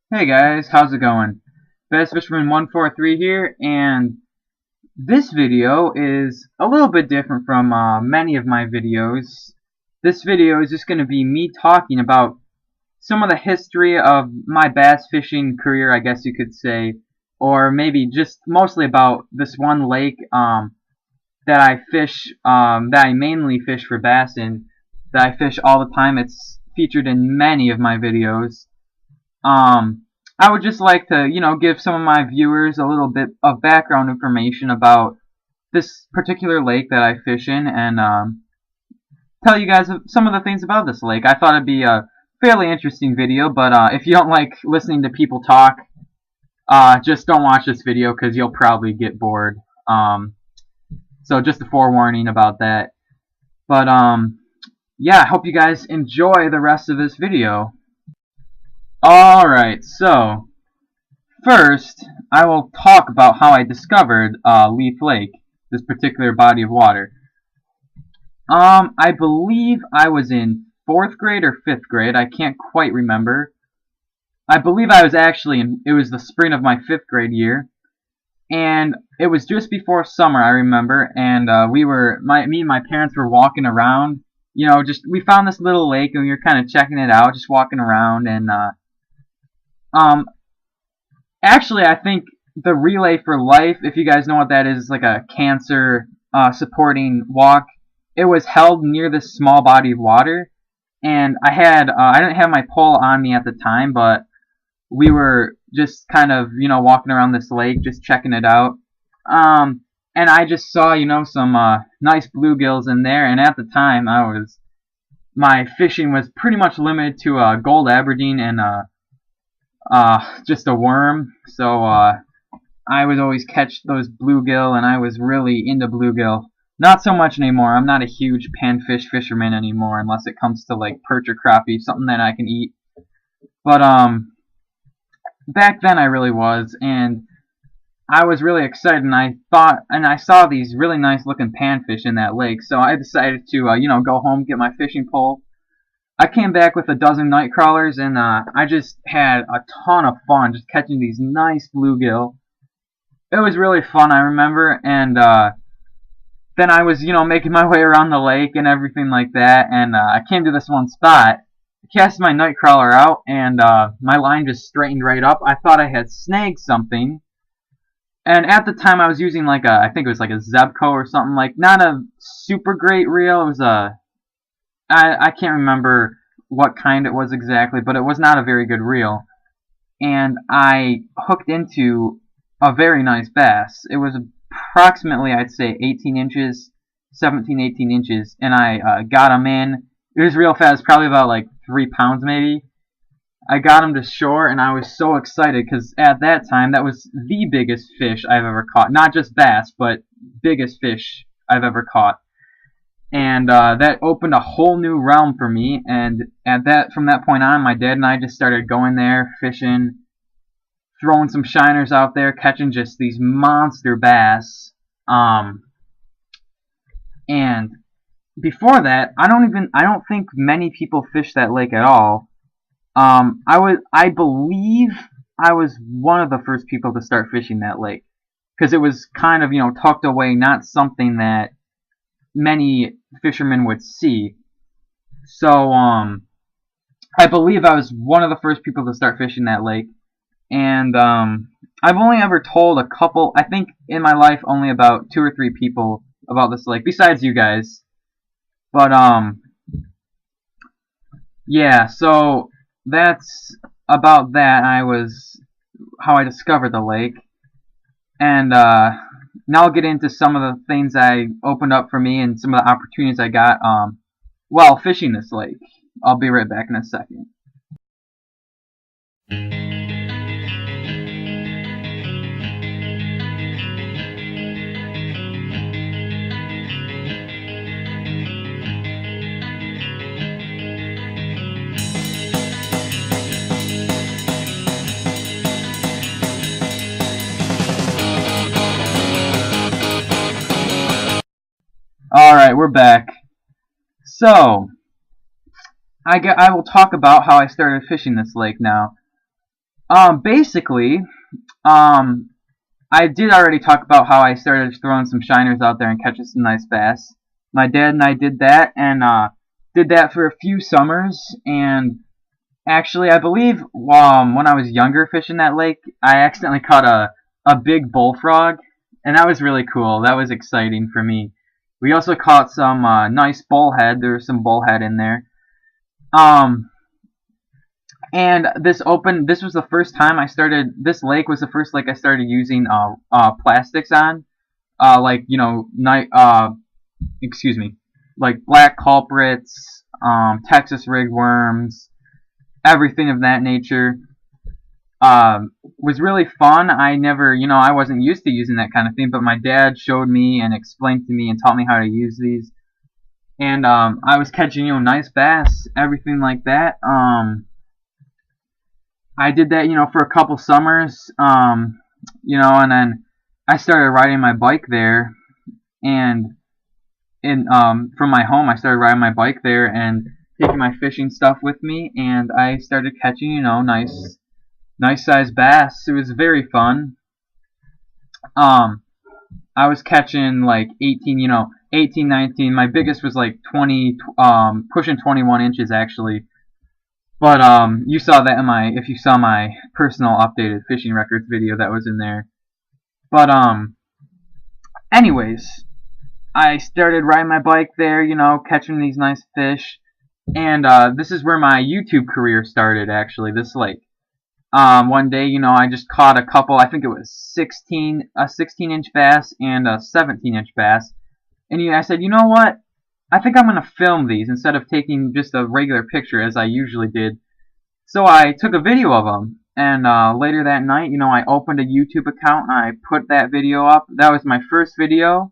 Hey guys, how's it going? Best Fisherman 143 here, and this video is a little bit different from many of my videos. This video is just going to be me talking about some of the history of my bass fishing career, I guess you could say, or maybe just mostly about this one lake that I fish, that I mainly fish for bass in, that I fish all the time. It's featured in many of my videos. Um, I would just like to, give some of my viewers a little bit of background information about this particular lake that I fish in, and tell you guys some of the things about this lake. I thought it'd be a fairly interesting video, but if you don't like listening to people talk, just don't watch this video because you'll probably get bored. So just a forewarning about that. But yeah, I hope you guys enjoy the rest of this video. Alright, so first, I will talk about how I discovered Leith Lake, this particular body of water. I believe I was in 4th grade or 5th grade. I can't quite remember. I believe I was actually it was the spring of my 5th grade year. And it was just before summer, I remember. And me and my parents were walking around. We found this little lake and we were kind of checking it out, just walking around. And um, actually, I think the Relay for Life, if you guys know what that is, like a cancer supporting walk. It was held near this small body of water, and I didn't have my pole on me at the time, but we were just kind of walking around this lake, just checking it out. And I just saw some nice bluegills in there, and at the time my fishing was pretty much limited to gold Aberdeen and just a worm. So I would always catch those bluegill, and I was really into bluegill. Not so much anymore. I'm not a huge panfish fisherman anymore, unless it comes to like perch or crappie, something that I can eat. But back then I really was, and I was really excited, and I saw these really nice looking panfish in that lake. So I decided to go home, get my fishing pole. I came back with a dozen night crawlers, and I just had a ton of fun just catching these nice bluegill. It was really fun, I remember, and then I was, making my way around the lake and everything like that, and I came to this one spot, cast my night crawler out, and my line just straightened right up. I thought I had snagged something, and at the time I was using I think it was like a Zebco or something, like not a super great reel. It was I can't remember what kind it was exactly, but it was not a very good reel, and I hooked into a very nice bass. It was approximately, I'd say, 18 inches, 17, 18 inches, and I got him in. It was real fast, probably about like 3 pounds maybe. I got him to shore, and I was so excited because at that time that was the biggest fish I've ever caught. Not just bass, but biggest fish I've ever caught. And that opened a whole new realm for me. And from that point on, my dad and I just started going there, fishing, throwing some shiners out there, catching just these monster bass. And before that, I don't think many people fish that lake at all. I believe I was one of the first people to start fishing that lake because it was kind of tucked away, not something that many fishermen would see. So I believe I was one of the first people to start fishing that lake. And I've only ever told a couple, I think in my life, only about 2 or 3 people about this lake, besides you guys. But yeah, so that's about that. How I discovered the lake. And now I'll get into some of the things I opened up for me and some of the opportunities I got while fishing this lake. I'll be right back in a second. Alright, we're back. So, I will talk about how I started fishing this lake now. Basically, um, I did already talk about how I started throwing some shiners out there and catching some nice bass. My dad and I did that, and did that for a few summers. And actually, I believe when I was younger fishing that lake, I accidentally caught a big bullfrog, and that was really cool. That was exciting for me. We also caught some nice bullhead. There was some bullhead in there. Um, and this was the first time I started. This lake was the first lake I started using plastics on. Like excuse me, like black culprits, Texas rigworms, everything of that nature. Was really fun. I never, I wasn't used to using that kind of thing, but my dad showed me and explained to me and taught me how to use these. And I was catching, nice bass, everything like that. I did that, for a couple summers, and then I started riding my bike there, and from my home, I started riding my bike there and taking my fishing stuff with me, and I started catching, nice sized bass. It was very fun. I was catching like 18, 18, 19. My biggest was like 20, pushing 21 inches actually. But you saw that if you saw my personal updated fishing records video that was in there. But anyways, I started riding my bike there, catching these nice fish, and this is where my YouTube career started. Actually, this lake. One day, I just caught a couple. I think it was a 16-inch bass and a 17-inch bass, and I said, you know what? I think I'm gonna film these instead of taking just a regular picture as I usually did. So I took a video of them, and later that night, I opened a YouTube account and I put that video up. That was my first video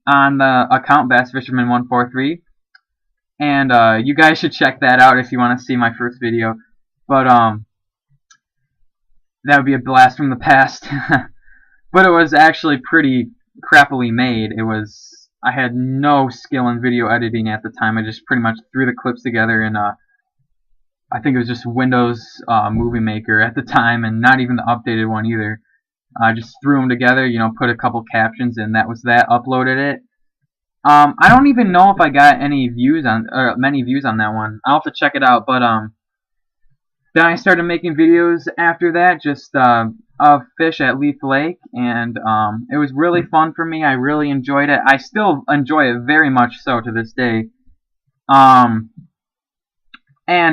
on the account Bass Fisherman 143, and you guys should check that out if you want to see my first video. But that would be a blast from the past. But it was actually pretty crappily made. I had no skill in video editing at the time. I just pretty much threw the clips together in I think it was just Windows Movie Maker at the time, and not even the updated one either. I just threw them together, put a couple captions, and that was that. Uploaded it. I don't even know if I got many views on that one. I'll have to check it out. But then I started making videos after that, just of fish at Leith Lake, and it was really fun for me. I really enjoyed it. I still enjoy it very much so to this day. And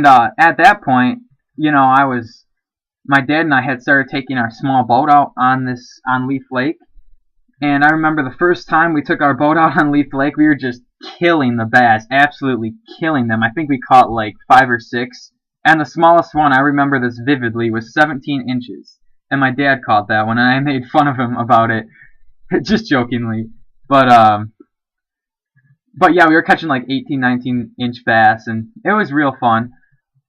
at that point, my dad and I had started taking our small boat out on Leith Lake. And I remember the first time we took our boat out on Leith Lake, we were just killing the bass, absolutely killing them. I think we caught like 5 or 6. And the smallest one, I remember this vividly, was 17 inches. And my dad caught that one, and I made fun of him about it, just jokingly. But yeah, we were catching like 18, 19-inch bass, and it was real fun.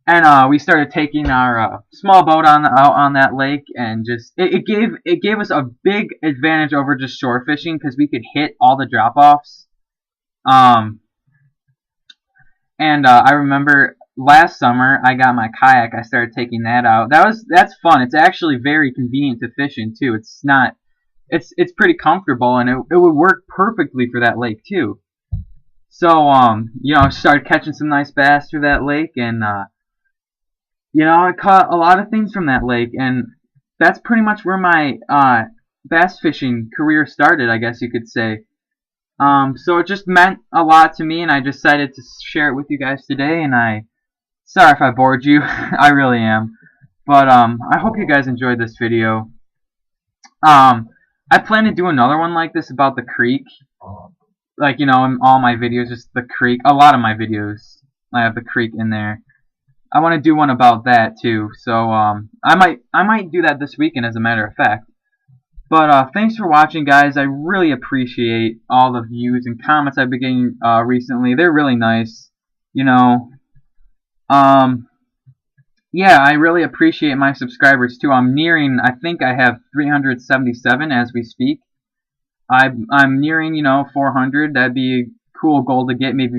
And we started taking our small boat out on that lake, and just it gave us a big advantage over just shore fishing because we could hit all the drop-offs. And I remember last summer I got my kayak. I started taking that out. That's fun. It's actually very convenient to fish in too. It's pretty comfortable, and it would work perfectly for that lake too. So I started catching some nice bass through that lake, and I caught a lot of things from that lake, and that's pretty much where my bass fishing career started, I guess you could say. So it just meant a lot to me, and I decided to share it with you guys today, and sorry if I bored you. I really am. But I hope you guys enjoyed this video. I plan to do another one like this about the creek. Like, in all my videos, just the creek. A lot of my videos, I have the creek in there. I want to do one about that too. So I might do that this weekend, as a matter of fact. But thanks for watching, guys. I really appreciate all the views and comments I've been getting recently. They're really nice. Yeah, I really appreciate my subscribers too. I'm nearing, I think I have 377 as we speak. I'm nearing, 400. That'd be a cool goal to get maybe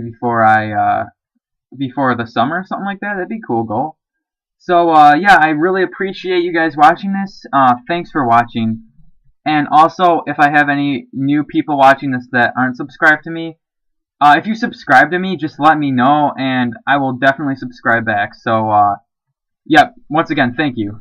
before the summer or something like that. That'd be a cool goal. So yeah, I really appreciate you guys watching this. Thanks for watching. And also, if I have any new people watching this that aren't subscribed to me, if you subscribe to me, just let me know, and I will definitely subscribe back. So, yep, once again, thank you.